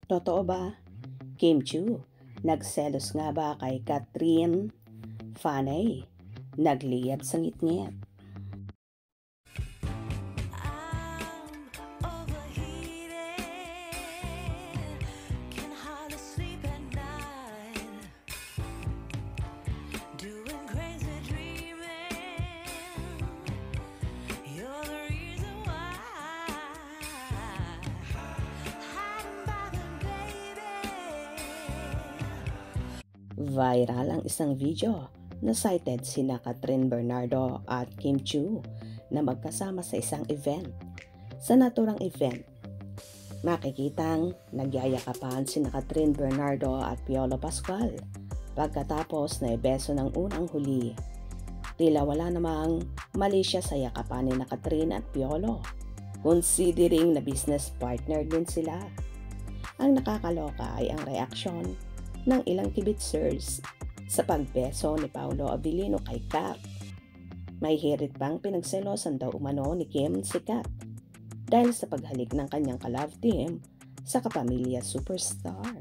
Totoo ba? Kim Chiu, nagselos nga ba kay Catherine Faney? Nagliyab sa ngit-ngit. Viral ang isang video na cited sina Catherine Bernardo at Kim Chiu na magkasama sa isang event. Sa naturang event, makikitang nagyayakapan sina Catherine Bernardo at Piolo Pascual pagkatapos na ibeso ng unang huli. Tila wala namang mali siya sa yakapan ni Catherine at Piolo, considering na business partner din sila. Ang nakakaloka ay ang reaksyon ng ilang kibitzers sa pagbeso ni Paolo Abilino kay Kat. May hirit bang pinagselosan daw umano ni Kim si Kat dahil sa paghalik ng kanyang ka-love team sa kapamilya superstar.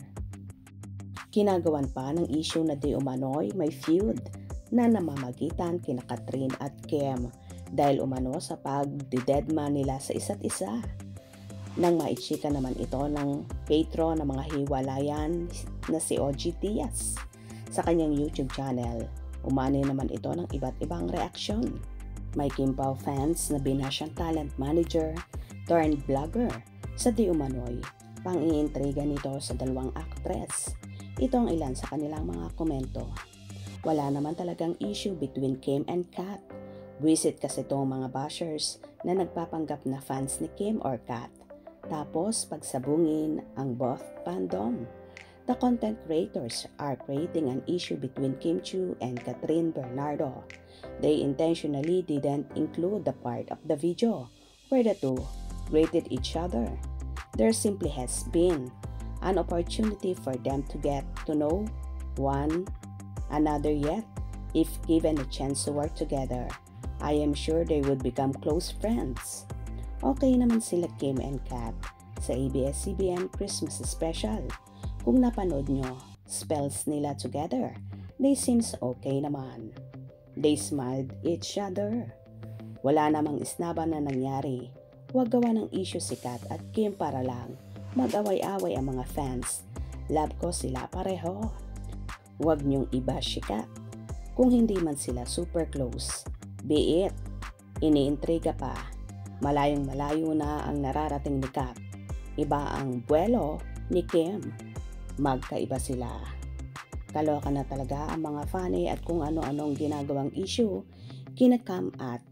Kinagawan pa ng issue na di umano'y may feud na namamagitan kina Catherine at Kim dahil umano sa pag-deadman nila sa isa't isa. Nang maichika naman ito ng patron ng mga hiwalayan na si OG Diaz sa kanyang YouTube channel, umani naman ito ng iba't ibang reaksyon. May Kim Pao fans na binasyang talent manager turned vlogger sa di umano'y pang-iintriga nito sa dalawang actress. Ito ang ilan sa kanilang mga komento. Wala naman talagang issue between Kim and Kat. Visit kasi itong mga bashers na nagpapanggap na fans ni Kim or Kat. Tapos pagsabungin ang both fandom. The content creators are creating an issue between Kim Chiu and Catherine Bernardo. They intentionally didn't include the part of the video where the two rated each other. There simply has been an opportunity for them to get to know one another yet. If given a chance to work together, I am sure they would become close friends. Okay naman sila Kim and Kat sa ABS-CBN Christmas Special. Kung napanood nyo, spells nila together, they seems okay naman. They smiled each other. Wala namang isnaba na nangyari. Huwag gawa ng issue si Kat at Kim para lang mag-away-away ang mga fans. Love ko sila pareho. Huwag nyong iba si Kat. Kung hindi man sila super close, be it, iniintriga pa. Malayong malayo na ang nararating ni Kat. Iba ang buwelo ni Kim. Magkaiba sila. Kaloka na talaga ang mga fanny at kung ano-anong ginagawang issue kina Kim at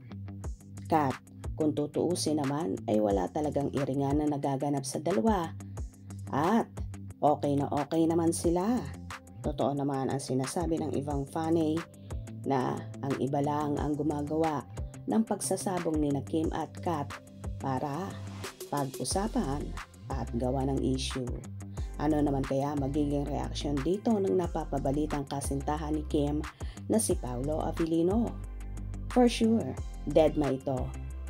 Kat. Kung tutuusin naman ay wala talagang iringan na nagaganap sa dalawa. At okay naman sila. Totoo naman ang sinasabi ng ibang fanny na ang iba lang ang gumagawa ng pagsasabong ni Kim at Kat para pag-usapan at gawa ng issue. Ano naman kaya magiging reaksyon dito ng napapabalitang kasintahan ni Kim na si Paolo Abilino? For sure, deadma ito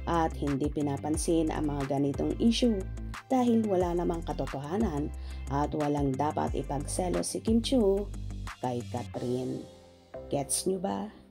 at hindi pinapansin ang mga ganitong issue dahil wala namang katotohanan at walang dapat ipagselos si Kim Chiu kay Catherine. Gets nyo ba?